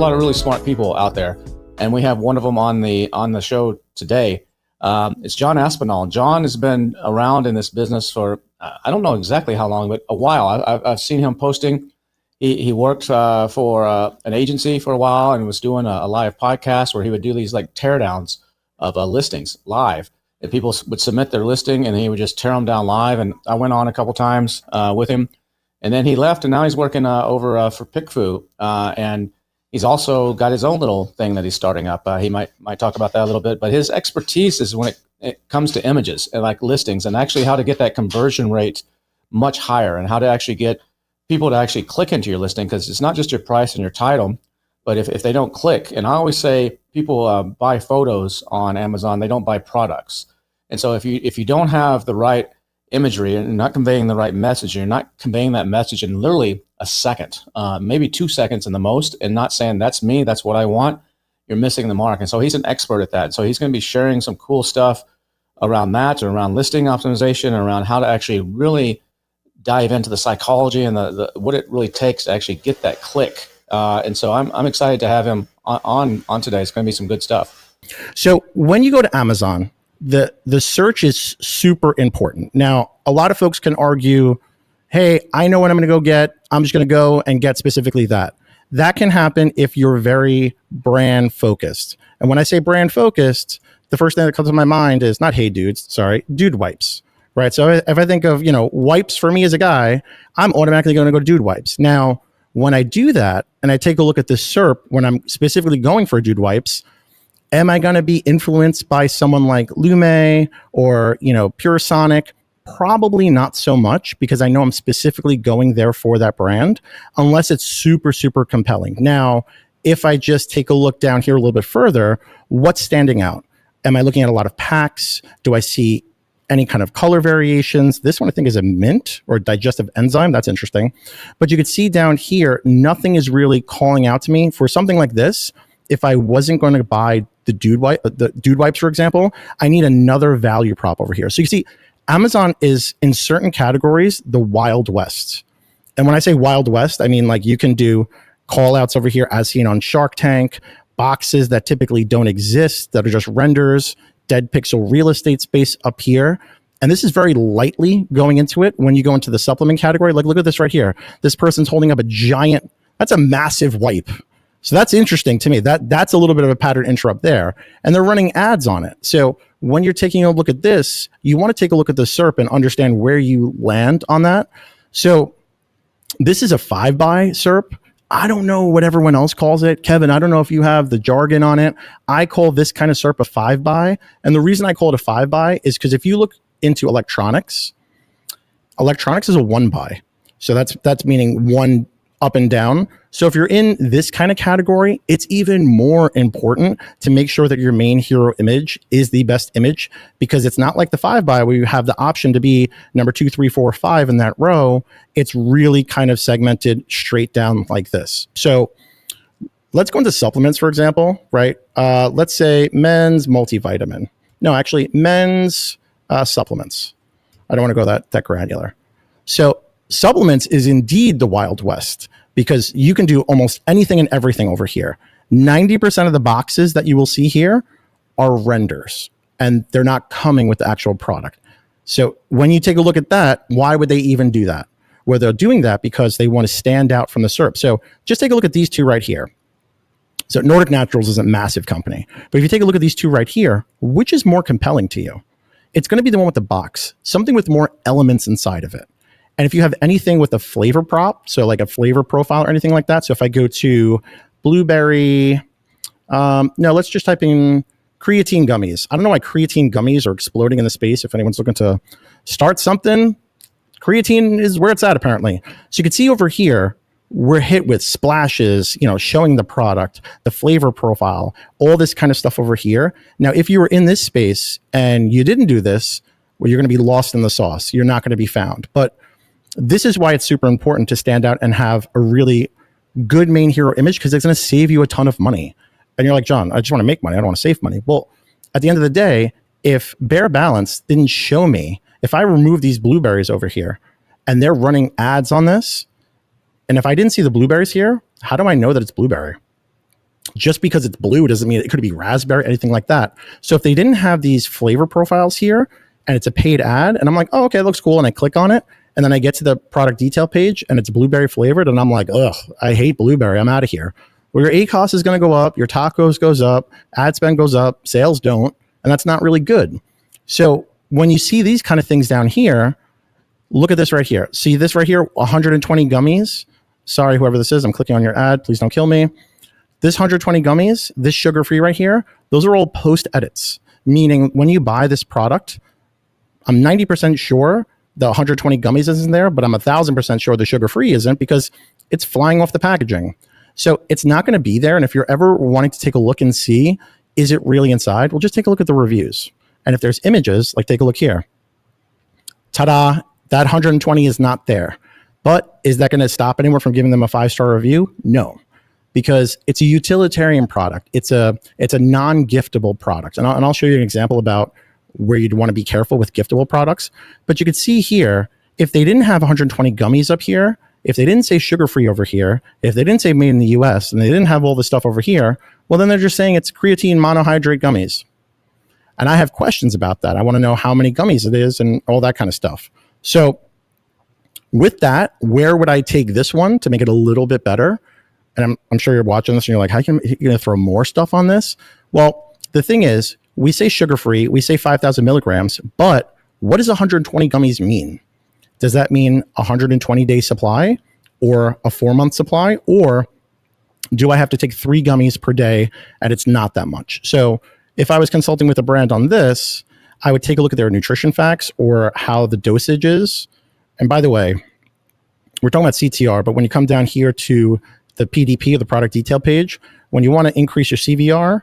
lot of really smart people out there, and we have one of them on the show today. It's John Aspinall. John has been around in this business for I don't know exactly how long, but a while. I've seen him posting. He worked for an agency for a while and was doing a live podcast where he would do these like teardowns of listings live. And people would submit their listing and he would just tear them down live. And I went on a couple times with him. And then he left, and now he's working over for PickFu. And he's also got his own little thing that he's starting up. He might talk about that a little bit. But his expertise is when it comes to images and like listings, and actually how to get that conversion rate much higher, and how to actually get people to actually click into your listing, because it's not just your price and your title, but if they don't click. And I always say people buy photos on Amazon, they don't buy products. And so if you don't have the right imagery and not conveying the right message, you're not conveying that message in literally a second, maybe 2 seconds in the most, and not saying that's me, that's what I want, you're missing the mark. And so he's an expert at that. So he's going to be sharing some cool stuff around that, or around listing optimization, around how to actually really dive into the psychology and the what it really takes to actually get that click. And so I'm excited to have him on today. It's going to be some good stuff. So when you go to Amazon, the search is super important. Now, a lot of folks can argue, hey, I know what I'm going to go get. I'm just going to go and get specifically that. That can happen if you're very brand focused. And when I say brand focused, the first thing that comes to my mind is not Hey Dudes, sorry, Dude Wipes, right? So if I think of, wipes for me as a guy, I'm automatically going to go to Dude Wipes. Now, when I do that and I take a look at the SERP, when I'm specifically going for Dude Wipes, am I going to be influenced by someone like Lume or, Pure Sonic? Probably not so much, because I know I'm specifically going there for that brand, unless it's super, super compelling. Now, if I just take a look down here a little bit further, what's standing out? Am I looking at a lot of packs? Do I see any kind of color variations? This one I think is a mint or digestive enzyme. That's interesting. But you can see down here, nothing is really calling out to me for something like this. If I wasn't going to buy the Dude Wipes, for example, I need another value prop over here. So you see, Amazon is in certain categories, the Wild West. And when I say Wild West, I mean like you can do call outs over here as seen on Shark Tank, boxes that typically don't exist, that are just renders, dead pixel real estate space up here. And this is very lightly going into it when you go into the supplement category. Like, look at this right here. This person's holding up a giant, that's a massive wipe. So that's interesting to me. That's a little bit of a pattern interrupt there. And they're running ads on it. So when you're taking a look at this, you want to take a look at the SERP and understand where you land on that. So this is a 5-buy SERP. I don't know what everyone else calls it. Kevin, I don't know if you have the jargon on it. I call this kind of SERP a 5-buy. And the reason I call it a 5-buy is because if you look into electronics is a 1-buy. So that's meaning one up and down. So if you're in this kind of category, it's even more important to make sure that your main hero image is the best image, because it's not like the 5-buy where you have the option to be number 2, 3, 4, 5 in that row. It's really kind of segmented straight down like this. So let's go into supplements, for example, right? Let's say men's multivitamin. No, actually men's supplements. I don't want to go that granular. So supplements is indeed the Wild West, because you can do almost anything and everything over here. 90% of the boxes that you will see here are renders, and they're not coming with the actual product. So when you take a look at that, why would they even do that? Well, they're doing that because they want to stand out from the SERP. So just take a look at these two right here. So Nordic Naturals is a massive company. But if you take a look at these two right here, which is more compelling to you? It's going to be the one with the box, something with more elements inside of it. And if you have anything with a flavor prop, so like a flavor profile or anything like that. So if I go to blueberry, let's just type in creatine gummies. I don't know why creatine gummies are exploding in the space. If anyone's looking to start something, creatine is where it's at apparently. So you can see over here, we're hit with splashes, showing the product, the flavor profile, all this kind of stuff over here. Now, if you were in this space and you didn't do this, well, you're going to be lost in the sauce. You're not going to be found. But this is why it's super important to stand out and have a really good main hero image, because it's going to save you a ton of money. And you're like, John, I just want to make money. I don't want to save money. Well, at the end of the day, if Bare Balance didn't show me, if I remove these blueberries over here and they're running ads on this, and if I didn't see the blueberries here, how do I know that it's blueberry? Just because it's blue doesn't mean it could be raspberry, anything like that. So if they didn't have these flavor profiles here and it's a paid ad and I'm like, oh, okay, it looks cool. And I click on it and then I get to the product detail page and it's blueberry flavored. And I'm like, ugh, I hate blueberry. I'm out of here. Well, your ACOS is going to go up. Your tacos goes up. Ad spend goes up. Sales don't. And that's not really good. So when you see these kind of things down here, look at this right here. See this right here, 120 gummies. Sorry, whoever this is, I'm clicking on your ad. Please don't kill me. This 120 gummies, this sugar-free right here, those are all post edits, meaning when you buy this product, I'm 90% sure the 120 gummies isn't there, but I'm 1,000% sure the sugar-free isn't because it's flying off the packaging. So it's not going to be there. And if you're ever wanting to take a look and see, is it really inside? Well, just take a look at the reviews. And if there's images, like take a look here. Ta-da, that 120 is not there. But is that going to stop anyone from giving them a 5-star review? No. Because it's a utilitarian product. It's a non-giftable product. And I'll show you an example about where you'd want to be careful with giftable products. But you could see here, if they didn't have 120 gummies up here, if they didn't say sugar-free over here, if they didn't say made in the US, and they didn't have all this stuff over here, well, then they're just saying it's creatine monohydrate gummies. And I have questions about that. I want to know how many gummies it is and all that kind of stuff. So with that, where would I take this one to make it a little bit better? And I'm sure you're watching this and you're like, how can you going to throw more stuff on this? Well, the thing is, we say sugar-free, we say 5,000 milligrams, but what does 120 gummies mean? Does that mean 120-day supply or a 4-month supply? Or do I have to take 3 gummies per day and it's not that much? So if I was consulting with a brand on this, I would take a look at their nutrition facts or how the dosage is. And by the way, we're talking about CTR, but when you come down here to the PDP or the product detail page, when you want to increase your CVR,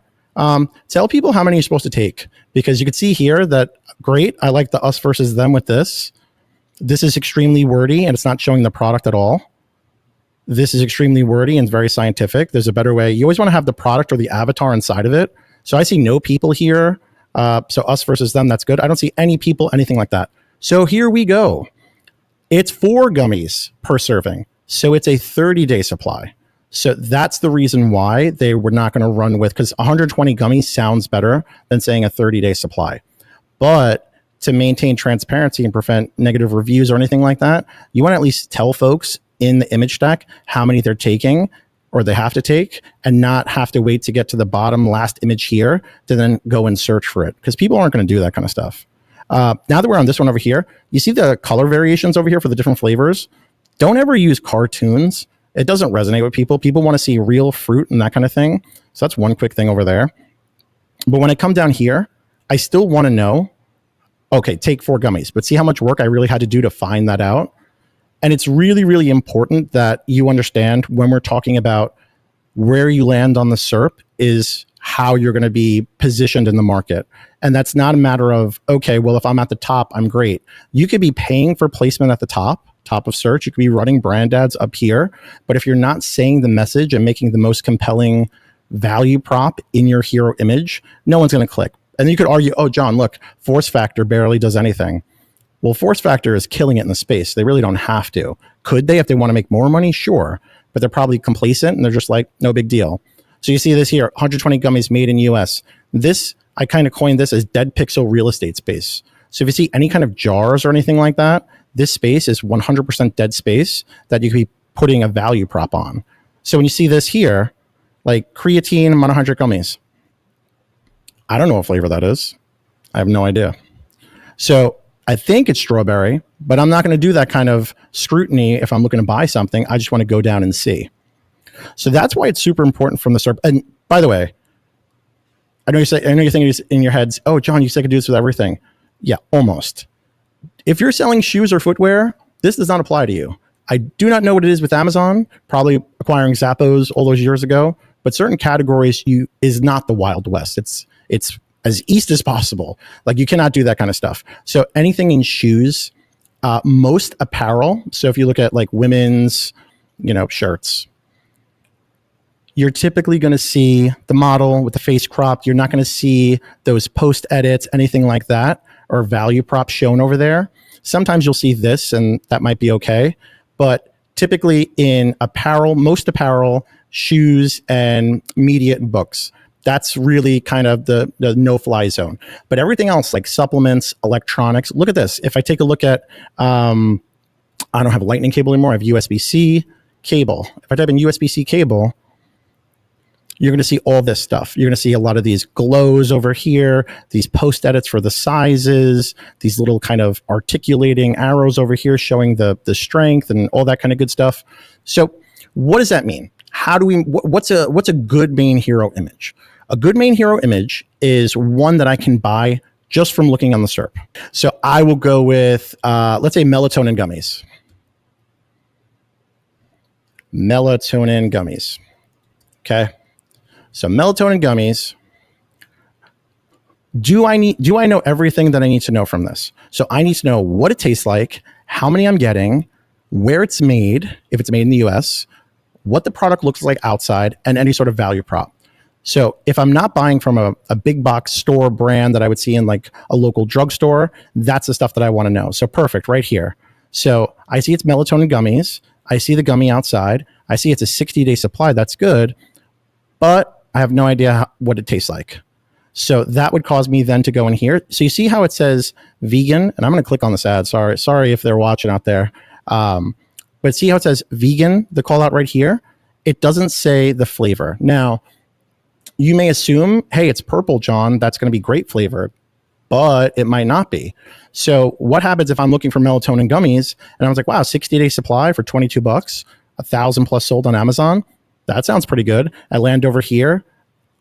tell people how many you're supposed to take, because you can see here that, great, I like the us versus them with this. This is extremely wordy and it's not showing the product at all. This is extremely wordy and very scientific. There's a better way. You always want to have the product or the avatar inside of it. So I see no people here. So us versus them, that's good. I don't see any people, anything like that. So here we go. It's 4 gummies per serving. So it's a 30-day supply. So that's the reason why they were not going to run with, because 120 gummies sounds better than saying a 30-day supply. But to maintain transparency and prevent negative reviews or anything like that, you want to at least tell folks in the image stack how many they're taking or they have to take, and not have to wait to get to the bottom last image here to then go and search for it, because people aren't going to do that kind of stuff. Now that we're on this one over here, you see the color variations over here for the different flavors. Don't ever use cartoons. It doesn't resonate with people. People want to see real fruit and that kind of thing. So that's one quick thing over there. But when I come down here, I still want to know, okay, take 4 gummies, but see how much work I really had to do to find that out. And it's really, really important that you understand when we're talking about where you land on the SERP is how you're going to be positioned in the market. And that's not a matter of, okay, well, if I'm at the top, I'm great. You could be paying for placement at the top of search. You could be running brand ads up here. But if you're not saying the message and making the most compelling value prop in your hero image, no one's going to click. And you could argue, oh, John, look, Force Factor barely does anything. Well, Force Factor is killing it in the space. They really don't have to. Could they if they want to make more money? Sure. But they're probably complacent and they're just like, no big deal. So you see this here, 120 gummies made in US. This, I kind of coined this as dead pixel real estate space. So if you see any kind of jars or anything like that, this space is 100% dead space that you could be putting a value prop on. So when you see this here, like creatine monohydrate gummies, I don't know what flavor that is. I have no idea. So I think it's strawberry, but I'm not going to do that kind of scrutiny if I'm looking to buy something. I just want to go down and see. So that's why it's super important from the SERP. And by the way, I know you're thinking in your heads, oh, John, you said I could do this with everything. Yeah, almost. If you're selling shoes or footwear, this does not apply to you. I do not know what it is with Amazon, probably acquiring Zappos all those years ago, but certain categories is not the Wild West. It's as east as possible. Like you cannot do that kind of stuff. So anything in shoes, most apparel. So if you look at like women's, shirts, you're typically going to see the model with the face cropped. You're not going to see those post edits, anything like that, or value props shown over there. Sometimes you'll see this and that might be okay. But typically in apparel, most apparel, shoes and media and books. That's really kind of the no-fly zone. But everything else, like supplements, electronics, look at this. If I take a look at, I don't have a lightning cable anymore. I have USB-C cable. If I type in USB-C cable, you're going to see all this stuff. You're going to see a lot of these glows over here, these post edits for the sizes, these little kind of articulating arrows over here showing the strength and all that kind of good stuff. So what does that mean? How do we, what's a good main hero image? A good main hero image is one that I can buy just from looking on the SERP. So I will go with, let's say melatonin gummies. Melatonin gummies. Okay. So melatonin gummies. Do I know everything that I need to know from this? So I need to know what it tastes like, how many I'm getting, where it's made, if it's made in the US, what the product looks like outside, and any sort of value prop. So if I'm not buying from a big box store brand that I would see in like a local drugstore, that's the stuff that I want to know. So perfect, right here. So I see it's melatonin gummies. I see the gummy outside. I see it's a 60-day supply. That's good. But I have no idea what it tastes like. So that would cause me then to go in here. So you see how it says vegan? And I'm going to click on this ad. Sorry if they're watching out there. But see how it says vegan, the call out right here? It doesn't say the flavor. Now, you may assume, hey, it's purple, John. That's going to be grape flavor, but it might not be. So what happens if I'm looking for melatonin gummies and I was like, wow, 60-day supply for $22, 1,000 plus sold on Amazon? That sounds pretty good. I land over here.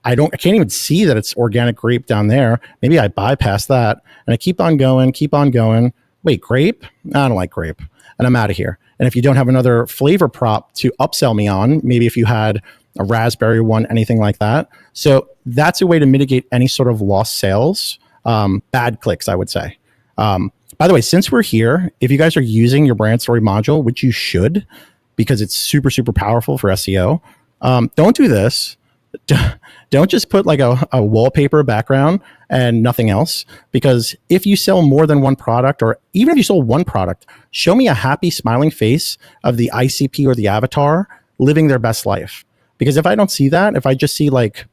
I can't even see that it's organic grape down there. Maybe I bypass that and I keep on going. Wait, grape? I don't like grape. And I'm out of here. And if you don't have another flavor prop to upsell me on, maybe if you had a raspberry one, anything like that. So that's a way to mitigate any sort of lost sales, bad clicks, I would say. By the way, since we're here, if you guys are using your brand story module, which you should, because it's super, super powerful for SEO, don't do this. Don't just put like a wallpaper background and nothing else, because if you sell more than one product, or even if you sold one product, show me a happy smiling face of the ICP or the avatar living their best life. Because if I don't see that, if I just see like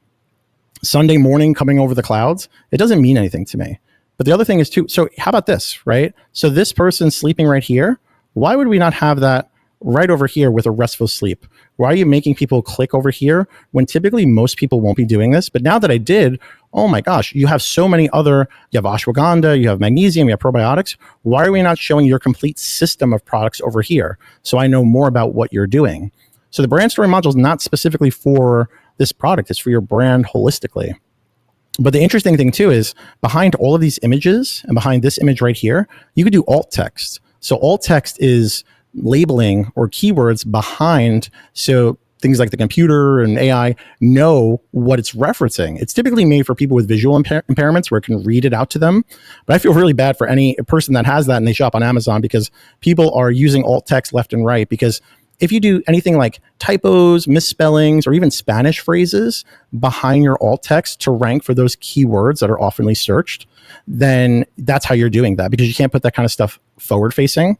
Sunday morning coming over the clouds, it doesn't mean anything to me. But the other thing is too, so how about this, right? So this person sleeping right here, why would we not have that right over here with a restful sleep? Why are you making people click over here when typically most people won't be doing this? But now that I did, oh my gosh, you have so many other, you have ashwagandha, you have magnesium, you have probiotics. Why are we not showing your complete system of products over here so I know more about what you're doing? So the brand story module is not specifically for this product. It's for your brand holistically. But the interesting thing too is behind all of these images and behind this image right here, you could do alt text. So alt text is labeling or keywords behind, so things like the computer and AI know what it's referencing. It's typically made for people with visual impairments where it can read it out to them. But I feel really bad for any person that has that and they shop on Amazon, because people are using alt text left and right. Because if you do anything like typos, misspellings, or even Spanish phrases behind your alt text to rank for those keywords that are oftenly searched, then that's how you're doing that, because you can't put that kind of stuff forward facing.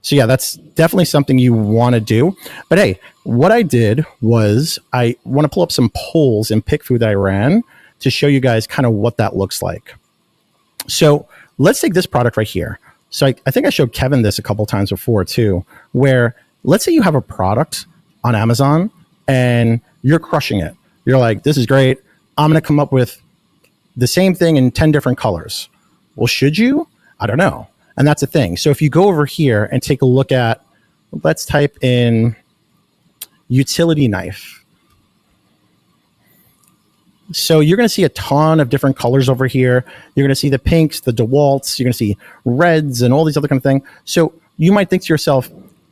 So yeah, that's definitely something you want to do. But hey, what I did was I want to pull up some polls in PickFood that I ran to show you guys kind of what that looks like. So let's take this product right here. So I think I showed Kevin this a couple times before too, where let's say you have a product on Amazon and you're crushing it. You're like, this is great. I'm going to come up with the same thing in 10 different colors. Well, should you? I don't know. And that's the thing. So if you go over here and take a look at, let's type in utility knife. So you're going to see a ton of different colors over here. You're going to see the pinks, the DeWalt's, you're going to see reds and all these other kind of things. So you might think to yourself,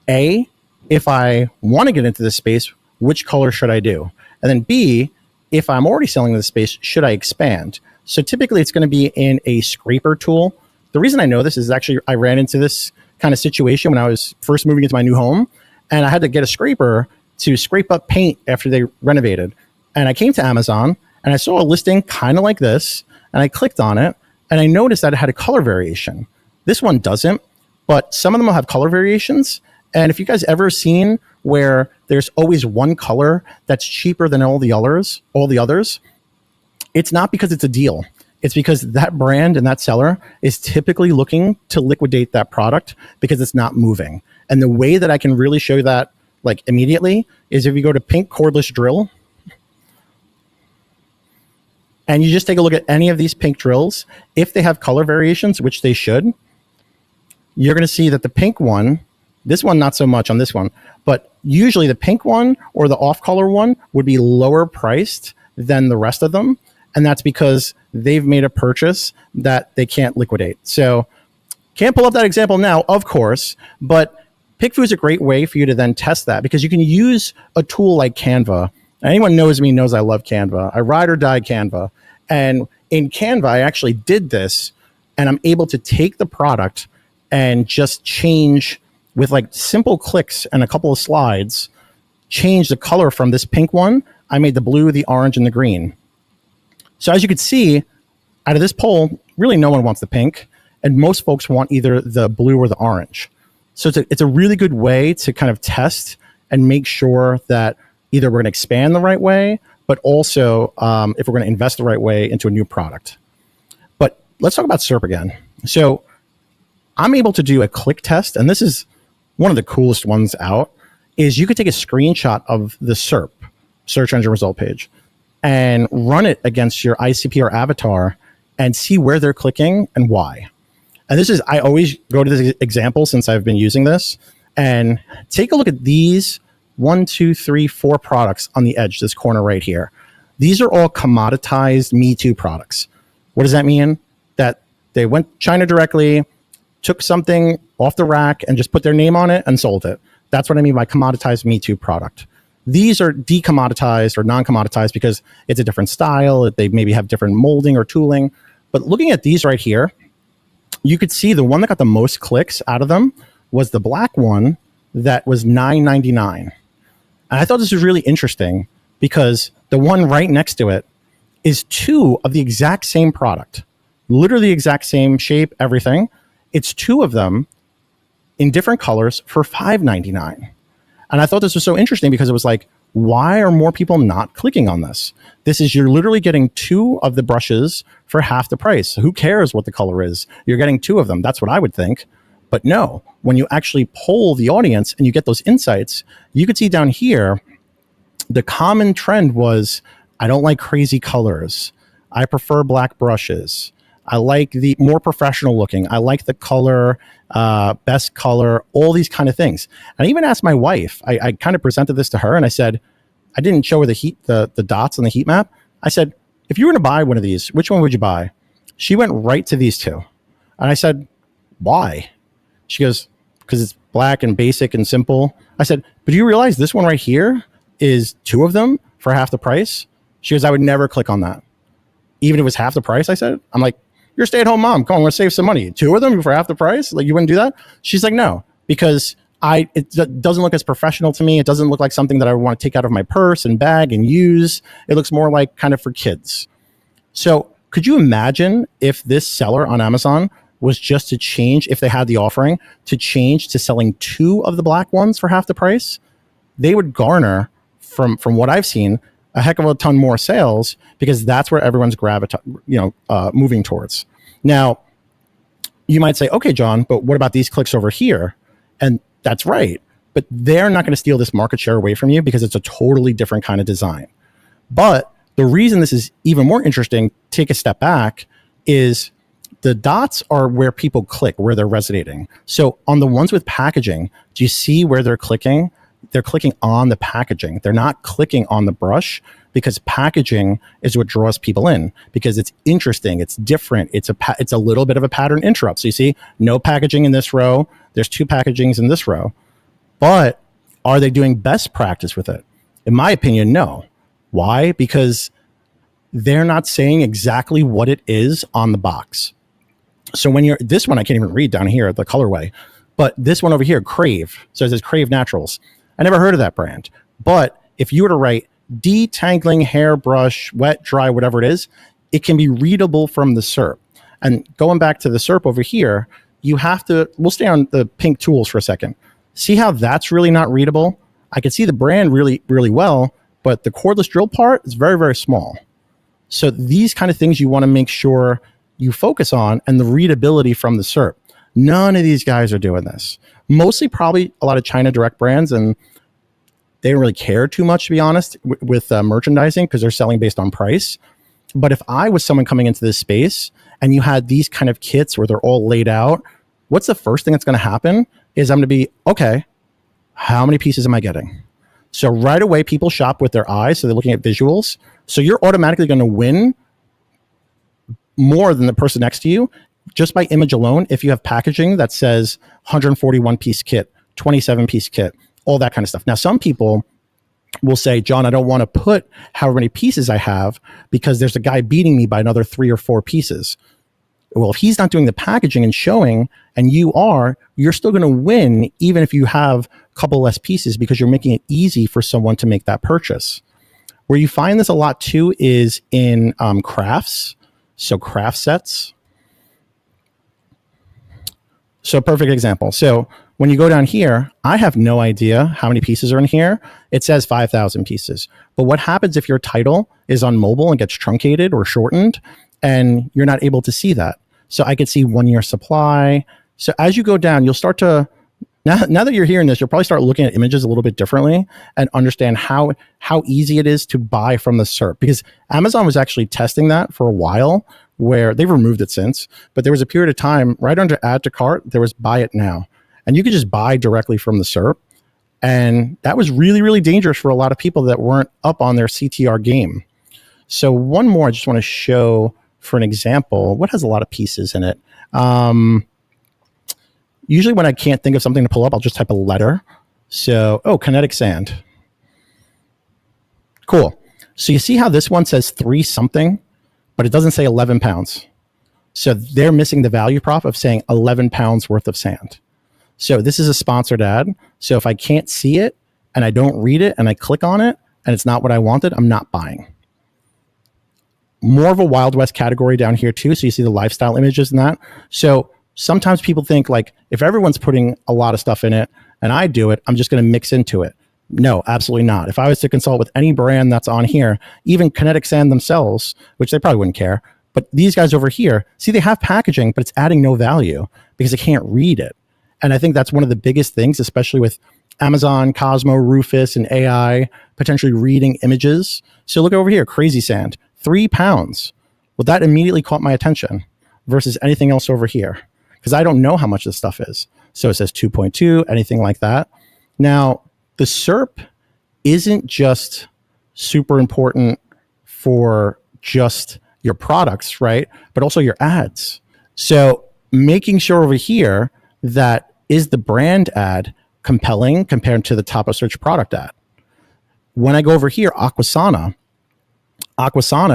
A, if I want to get into this space, which color should I do? And then B, if I'm already selling this space, should I expand? So typically it's going to be in a scraper tool. The reason I know this is actually I ran into this kind of situation when I was first moving into my new home, and I had to get a scraper to scrape up paint after they renovated. And I came to Amazon and I saw a listing kind of like this, and I clicked on it and I noticed that it had a color variation. This one doesn't, but some of them will have color variations. And if you guys ever seen where there's always one color that's cheaper than all the others, it's not because it's a deal. It's because that brand and that seller is typically looking to liquidate that product because it's not moving. And the way that I can really show that like immediately is if you go to pink cordless drill and you just take a look at any of these pink drills, if they have color variations, which they should, you're going to see that the pink one, this one, not so much on this one, but usually the pink one or the off color one would be lower priced than the rest of them. And that's because they've made a purchase that they can't liquidate. So can't pull up that example now, of course, but PickFu is a great way for you to then test that because you can use a tool like Canva. Anyone knows me knows I love Canva. I ride or die Canva. And in Canva, I actually did this and I'm able to take the product and just change with like simple clicks and a couple of slides, change the color from this pink one. I made the blue, the orange, and the green. So as you can see, out of this poll, really no one wants the pink, and most folks want either the blue or the orange. So it's a really good way to kind of test and make sure that either we're going to expand the right way, but also if we're going to invest the right way into a new product. But let's talk about SERP again. So I'm able to do a click test, and this is one of the coolest ones out, is you could take a screenshot of the SERP, search engine result page, and run it against your ICP or avatar and see where they're clicking and why. And this is, I always go to this example since I've been using this, and take a look at these 1, 2, 3, 4 products on the edge, this corner right here. These are all commoditized Me Too products. What does that mean? That they went China directly, took something off the rack and just put their name on it and sold it. That's what I mean by commoditized Me Too product. These are decommoditized or non-commoditized because it's a different style. They maybe have different molding or tooling. But looking at these right here, you could see the one that got the most clicks out of them was the black one that was $9.99. And I thought this was really interesting because the one right next to it is 2 of the exact same product, literally the exact same shape, everything. It's 2 of them in different colors for $5.99. And I thought this was so interesting because it was like, why are more people not clicking on this? This is, you're literally getting 2 of the brushes for half the price. Who cares what the color is? You're getting 2 of them. That's what I would think. But no, when you actually poll the audience and you get those insights, you could see down here, the common trend was, I don't like crazy colors. I prefer black brushes. I like the more professional looking. I like the color, best color, all these kind of things. And I even asked my wife, I kind of presented this to her and I said, I didn't show her the dots on the heat map. I said, if you were to buy one of these, which one would you buy? She went right to these 2. And I said, why? She goes, because it's black and basic and simple. I said, but do you realize this one right here is 2 of them for half the price? She goes, I would never click on that. Even if it was half the price, I said. I'm like, you're a stay-at-home mom. Come on, we're going to save some money. 2 of them for half the price? Like, you wouldn't do that? She's like, no, because it doesn't look as professional to me. It doesn't look like something that I would want to take out of my purse and bag and use. It looks more like kind of for kids. So could you imagine if this seller on Amazon was just to change, if they had the offering, to change to selling 2 of the black ones for half the price? They would garner, from what I've seen, a heck of a ton more sales because that's where everyone's moving towards. Now, you might say, okay, John, but what about these clicks over here? And that's right. But they're not going to steal this market share away from you because it's a totally different kind of design. But the reason this is even more interesting, take a step back, is the dots are where people click, where they're resonating. So on the ones with packaging, do you see where they're clicking? They're clicking on the packaging. They're not clicking on the brush because packaging is what draws people in because it's interesting. It's different. It's a little bit of a pattern interrupt. So you see no packaging in this row. There's 2 packagings in this row. But are they doing best practice with it? In my opinion, no. Why? Because they're not saying exactly what it is on the box. So when this one, I can't even read down here, the colorway, but this one over here, Crave. So it says Crave Naturals. I never heard of that brand. But if you were to write detangling hairbrush, wet, dry, whatever it is, it can be readable from the SERP. And going back to the SERP over here, we'll stay on the pink tools for a second. See how that's really not readable? I can see the brand really, really well, but the cordless drill part is very, very small. So these kind of things you want to make sure you focus on, and the readability from the SERP. None of these guys are doing this. Mostly probably a lot of China direct brands, and they don't really care too much, to be honest, with merchandising, because they're selling based on price. But if I was someone coming into this space and you had these kind of kits where they're all laid out, what's the first thing that's going to happen is I'm going to be, okay, how many pieces am I getting? So right away, people shop with their eyes. So they're looking at visuals. So you're automatically going to win more than the person next to you just by image alone. If you have packaging that says 141 piece kit, 27 piece kit, all that kind of stuff. Now, some people will say, John, I don't want to put however many pieces I have because there's a guy beating me by another 3 or 4 pieces. Well, if he's not doing the packaging and showing, and you are, you're still going to win even if you have a couple less pieces, because you're making it easy for someone to make that purchase. Where you find this a lot too is in crafts. So craft sets. So a perfect example. So when you go down here, I have no idea how many pieces are in here. It says 5,000 pieces. But what happens if your title is on mobile and gets truncated or shortened and you're not able to see that? So I could see 1 year supply. So as you go down, you'll start to, now that you're hearing this, you'll probably start looking at images a little bit differently and understand how easy it is to buy from the SERP. Because Amazon was actually testing that for a while, where they've removed it since, but there was a period of time right under add to cart, there was buy it now. And you could just buy directly from the SERP. And that was really, really dangerous for a lot of people that weren't up on their CTR game. So one more I just want to show for an example. What has a lot of pieces in it? Usually when I can't think of something to pull up, I'll just type a letter. So, kinetic sand. Cool. So you see how this one says 3 something, but it doesn't say 11 pounds. So they're missing the value prop of saying 11 pounds worth of sand. So this is a sponsored ad. So if I can't see it and I don't read it and I click on it and it's not what I wanted, I'm not buying. More of a Wild West category down here too. So you see the lifestyle images and that. So sometimes people think like, if everyone's putting a lot of stuff in it and I do it, I'm just going to mix into it. No, absolutely not. If I was to consult with any brand that's on here, even Kinetic Sand themselves, which they probably wouldn't care, but these guys over here, see, they have packaging, but it's adding no value because they can't read it. And I think that's one of the biggest things, especially with Amazon, Cosmo, Rufus, and AI potentially reading images. So look over here, Crazy Sand, 3 pounds. Well, that immediately caught my attention versus anything else over here, because I don't know how much this stuff is. So it says 2.2, anything like that. Now, the SERP isn't just super important for just your products, right? But also your ads. So making sure over here that is the brand ad compelling compared to the top of search product ad. When I go over here, Aquasana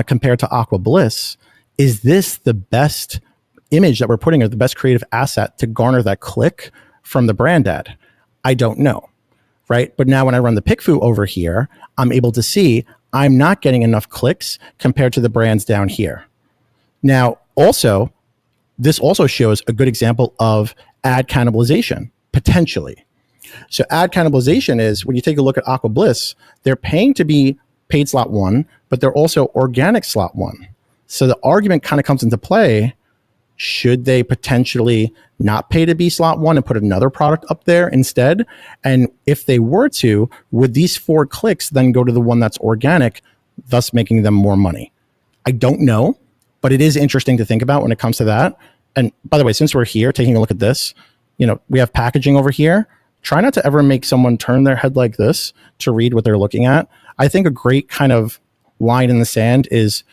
compared to Aqua Bliss, is this the best image that we're putting, or the best creative asset to garner that click from the brand ad? I don't know, right? But now when I run the PickFu over here, I'm able to see I'm not getting enough clicks compared to the brands down here. Now, also, this also shows a good example of ad cannibalization, potentially. So ad cannibalization is when you take a look at Aqua Bliss, they're paying to be paid slot 1, but they're also organic slot 1. So the argument kind of comes into play. Should they potentially not pay to be slot 1 and put another product up there instead? And if they were to, would these 4 clicks then go to the one that's organic, thus making them more money? I don't know, but it is interesting to think about when it comes to that. And by the way, since we're here taking a look at this, we have packaging over here. Try not to ever make someone turn their head like this to read what they're looking at. I think a great kind of line in the sand is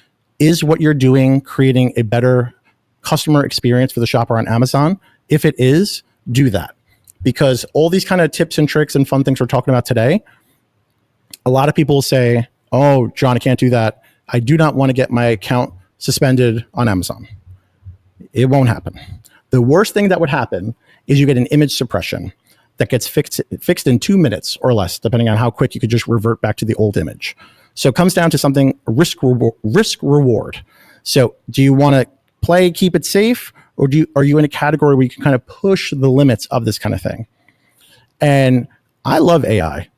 what you're doing creating a better customer experience for the shopper on Amazon? If it is, do that. Because all these kind of tips and tricks and fun things we're talking about today, a lot of people say, oh, John, I can't do that. I do not want to get my account suspended on Amazon. It won't happen. The worst thing that would happen is you get an image suppression that gets fixed in 2 minutes or less, depending on how quick you could just revert back to the old image. So it comes down to something risk reward. So do you want to play, keep it safe, or are you in a category where you can kind of push the limits of this kind of thing? And I love AI.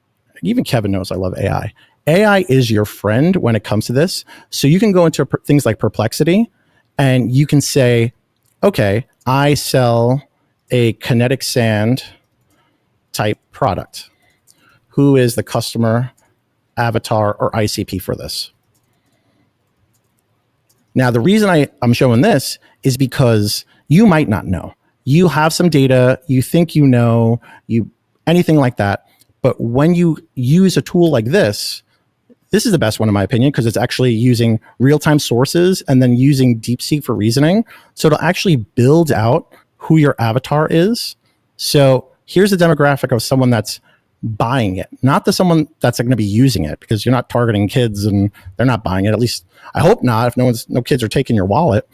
even Kevin knows I love AI. AI is your friend when it comes to this. So you can go into things like Perplexity and you can say, okay, I sell a kinetic sand type product. Who is the customer avatar or ICP for this? Now, the reason I'm showing this is because you might not know. You have some data, you think you know, anything like that. But when you use a tool like this is the best one in my opinion, because it's actually using real-time sources and then using DeepSeek for reasoning. So it'll actually build out who your avatar is. So here's the demographic of someone that's buying it, not someone that's going to be using it, because you're not targeting kids and they're not buying it. At least I hope not, if no kids are taking your wallet.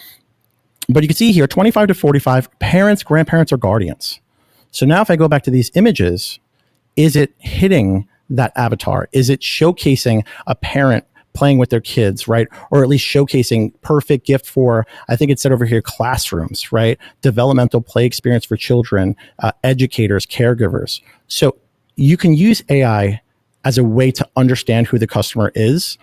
But you can see here, 25 to 45, parents, grandparents, or guardians. So now if I go back to these images, is it hitting that avatar? Is it showcasing a parent playing with their kids, right? Or at least showcasing perfect gift for, I think it said over here, classrooms, right? Developmental play experience for children, educators, caregivers. So you can use AI as a way to understand who the customer is.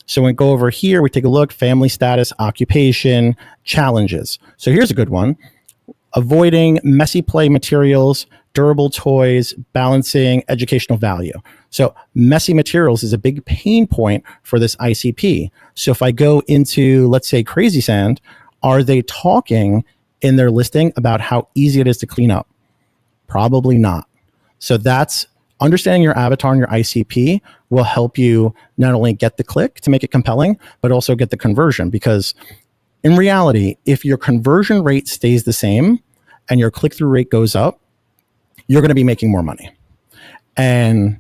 So when we go over here, we take a look, family status, occupation, challenges. So here's a good one. Avoiding messy play materials, durable toys, balancing educational value. So messy materials is a big pain point for this ICP. So if I go into, let's say, Crazy Sand, are they talking in their listing about how easy it is to clean up? Probably not. So that's understanding your avatar and your ICP will help you not only get the click to make it compelling, but also get the conversion. Because in reality, if your conversion rate stays the same and your click-through rate goes up, you're going to be making more money. And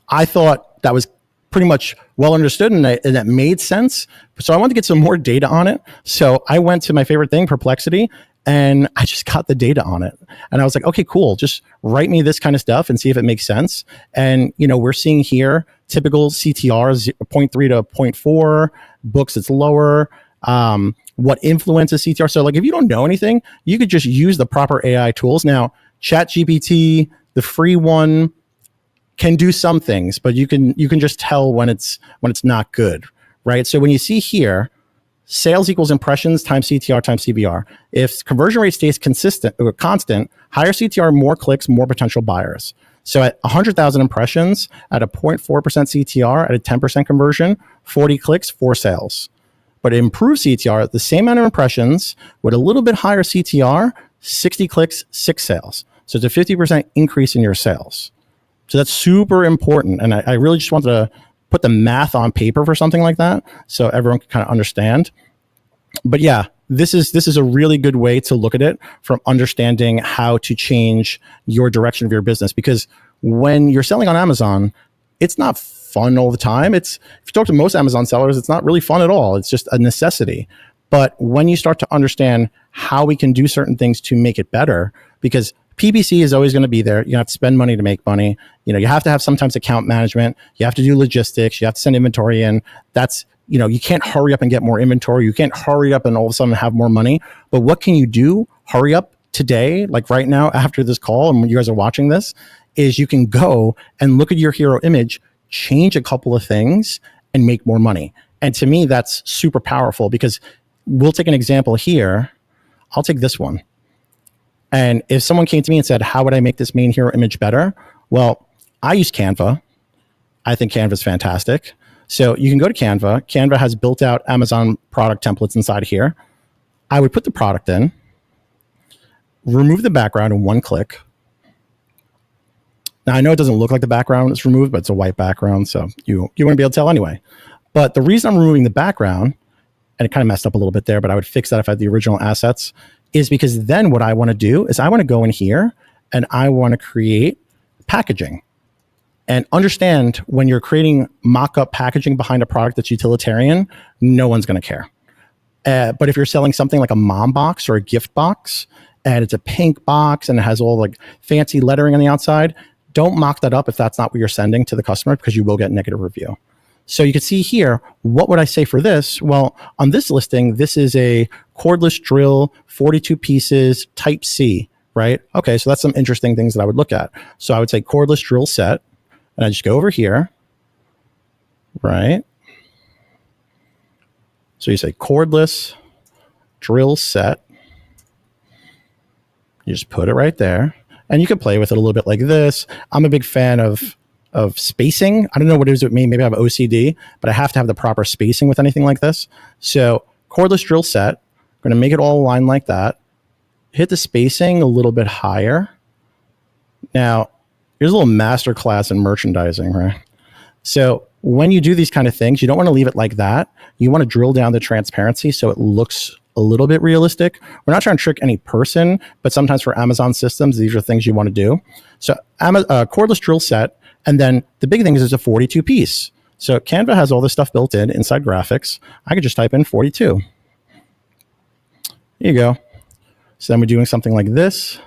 I thought that was pretty much well understood and that made sense. So I wanted to get some more data on it. So I went to my favorite thing, Perplexity, and I just got the data on it. And I was like, okay, cool. Just write me this kind of stuff and see if it makes sense. And, we're seeing here typical CTR 0.3 to 0.4, books it's lower. What influences CTR? So like if you don't know anything, you could just use the proper AI tools. Now, ChatGPT, the free one, can do some things, but you can just tell when it's not good, right? So when you see here, sales equals impressions times CTR times CBR. If conversion rate stays consistent or constant, higher CTR, more clicks, more potential buyers. So at 100,000 impressions, at a 0.4% CTR, at a 10% conversion, 40 clicks, 4 sales. But improved CTR, the same amount of impressions with a little bit higher CTR, 60 clicks, 6 sales. So it's a 50% increase in your sales. So that's super important. And I really just wanted to put the math on paper for something like that so everyone can kind of understand. But yeah, this is a really good way to look at it from understanding how to change your direction of your business. Because when you're selling on Amazon, it's not fun all the time. If you talk to most Amazon sellers, it's not really fun at all. It's just a necessity. But when you start to understand how we can do certain things to make it better, because PPC is always going to be there. You have to spend money to make money. You have to have sometimes account management. You have to do logistics. You have to send inventory in. That's, you can't hurry up and get more inventory. You can't hurry up and all of a sudden have more money. But what can you do? Hurry up today, like right now after this call, and when you guys are watching this, is you can go and look at your hero image, change a couple of things, and make more money. And to me, that's super powerful, because we'll take an example here. I'll take this one. And if someone came to me and said, how would I make this main hero image better? Well, I use Canva. I think Canva is fantastic. So you can go to Canva. Canva has built out Amazon product templates inside here. I would put the product in, remove the background in one click. Now, I know it doesn't look like the background is removed, but it's a white background, so you want to be able to tell anyway. But the reason I'm removing the background, and it kind of messed up a little bit there, but I would fix that if I had the original assets, is because then what I want to do is I want to go in here and I want to create packaging. And understand, when you're creating mock-up packaging behind a product that's utilitarian, no one's going to care. But if you're selling something like a mom box or a gift box, and it's a pink box and it has all like fancy lettering on the outside, don't mock that up if that's not what you're sending to the customer, because you will get negative review. So you can see here, what would I say for this? Well, on this listing, this is a cordless drill, 42 pieces, Type C, right? Okay, so that's some interesting things that I would look at. So I would say cordless drill set, And I just go over here, right? So you say cordless drill set. You just put it right there. And you can play with it a little bit like this. I'm a big fan of spacing. I don't know what it is with me. Maybe I have OCD, but I have to have the proper spacing with anything like this. So cordless drill set, I'm going to make it all align like that. Hit the spacing a little bit higher. Now, here's a little masterclass in merchandising, right? So when you do these kind of things, you don't want to leave it like that. You want to drill down the transparency so it looks a little bit realistic. We're not trying to trick any person, but sometimes for Amazon systems, these are things you want to do. So cordless drill set. And then the big thing is it's a 42 piece. So Canva has all this stuff built in inside graphics. I could just type in 42. Here you go. So then we're doing something like this.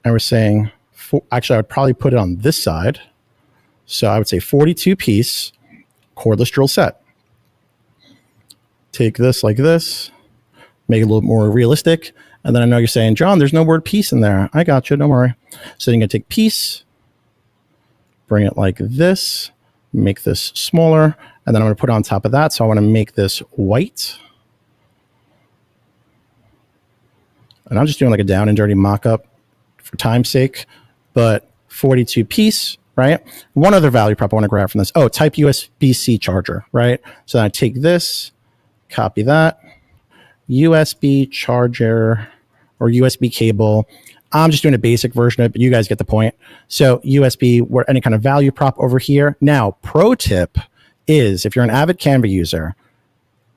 And we're saying, actually, I would probably put it on this side. So I would say 42 piece cordless drill set. Take this like this, make it a little more realistic. And then I know you're saying, John, there's no word piece in there. I got you, don't worry. So you're going to take piece, bring it like this, make this smaller, and then I'm going to put it on top of that. So I want to make this white. And I'm just doing like a down and dirty mock-up for time's sake, but 42 piece, right? One other value prop I want to grab from this. Oh, type USB-C charger, right? So then I take this, copy that, USB charger or USB cable. I'm just doing a basic version of it, but you guys get the point. So USB, or any kind of value prop over here. Now, pro tip is if you're an avid Canva user,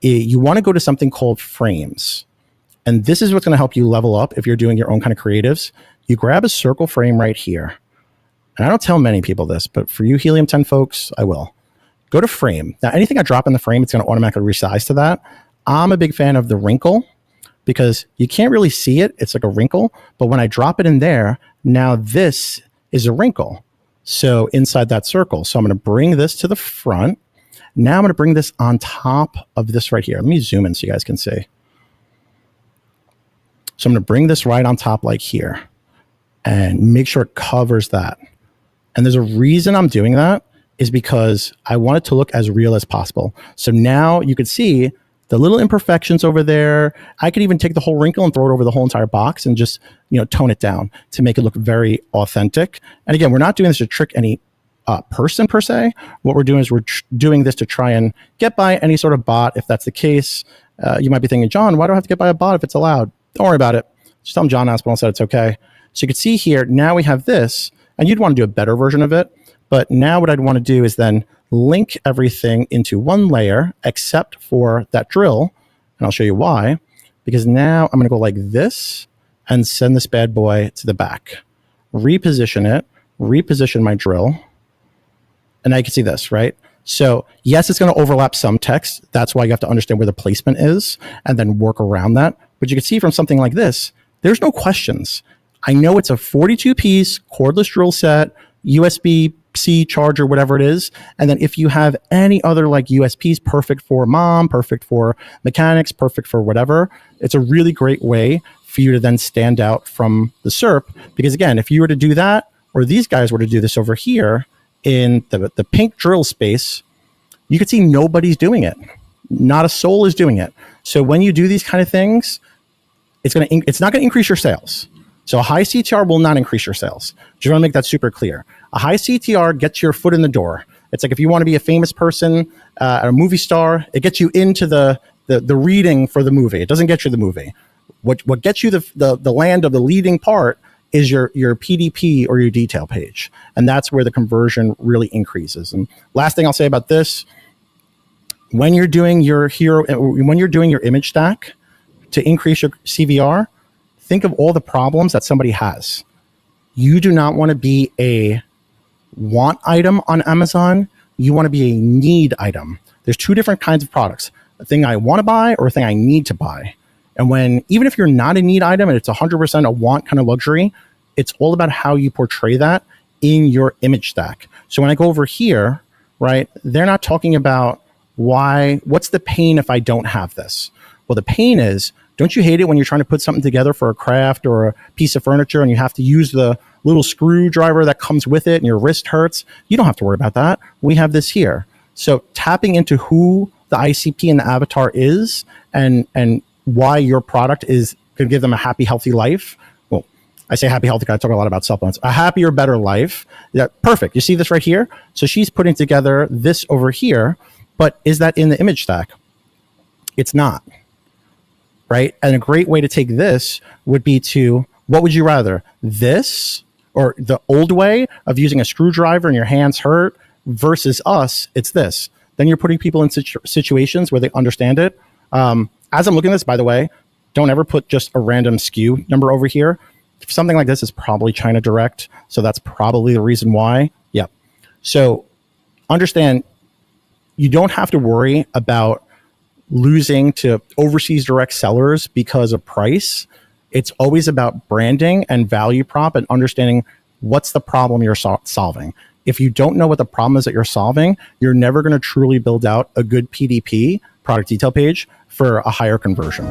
you want to go to something called frames. And this is what's going to help you level up if you're doing your own kind of creatives. You grab a circle frame right here. And I don't tell many people this, but for you Helium 10 folks, I will. Go to frame. Now, anything I drop in the frame, it's going to automatically resize to that. I'm a big fan of the wrinkle because you can't really see it. It's like a wrinkle. But when I drop it in there, now this is a wrinkle. So inside that circle. So I'm going to bring this to the front. Now I'm going to bring this on top of this right here. Let me zoom in so you guys can see. So I'm going to bring this right on top like here and make sure it covers that. And there's a reason I'm doing that is because I want it to look as real as possible. So now you can see the little imperfections over there. I could even take the whole wrinkle and throw it over the whole entire box and just, tone it down to make it look very authentic. And again, we're not doing this to trick any person per se. What we're doing is we're doing this to try and get by any sort of bot. If that's the case, you might be thinking, John, why do I have to get by a bot if it's allowed? Don't worry about it. Just tell them John Aspinall said it's okay. So you can see here, now we have this, and you'd want to do a better version of it. But now what I'd want to do is then link everything into one layer except for that drill. And I'll show you why. Because now I'm going to go like this and send this bad boy to the back. Reposition it, reposition my drill. And now you can see this, right? So yes, it's going to overlap some text. That's why you have to understand where the placement is and then work around that. But you can see from something like this, there's no questions. I know it's a 42 piece cordless drill set, USB-C charger, whatever it is. And then if you have any other like USPs, perfect for mom, perfect for mechanics, perfect for whatever, it's a really great way for you to then stand out from the SERP. Because again, if you were to do that, or these guys were to do this over here in the pink drill space, you could see nobody's doing it. Not a soul is doing it. So when you do these kind of things, it's not going to increase your sales. So a high CTR will not increase your sales. Just want to make that super clear. A high CTR gets your foot in the door. It's like if you want to be a famous person, a movie star, it gets you into the reading for the movie. It doesn't get you the movie. What gets you the land of the leading part is your PDP or your detail page. And that's where the conversion really increases. And last thing I'll say about this, when you're doing your image stack to increase your CVR, think of all the problems that somebody has. You do not want to be a want item on Amazon. You want to be a need item. There's two different kinds of products, a thing I want to buy or a thing I need to buy. And even if you're not a need item and it's 100% a want kind of luxury, it's all about how you portray that in your image stack. So when I go over here, right, they're not talking about what's the pain if I don't have this? Well, the pain is, don't you hate it when you're trying to put something together for a craft or a piece of furniture and you have to use the little screwdriver that comes with it and your wrist hurts. You don't have to worry about that. We have this here. So tapping into who the ICP and the avatar is and why your product is going to give them a happy, healthy life. Well, I say happy, healthy, I talk a lot about supplements. A happier, better life. Yeah, perfect. You see this right here? So she's putting together this over here, but is that in the image stack? It's not. Right? And a great way to take this would be to, what would you rather? This or the old way of using a screwdriver and your hands hurt versus us, it's this. Then you're putting people in situations where they understand it. As I'm looking at this, by the way, don't ever put just a random SKU number over here. Something like this is probably China Direct. So that's probably the reason why. Yep. So understand, you don't have to worry about losing to overseas direct sellers because of price. It's always about branding and value prop and understanding what's the problem you're solving. If you don't know what the problem is that you're solving, you're never going to truly build out a good PDP, product detail page, for a higher conversion.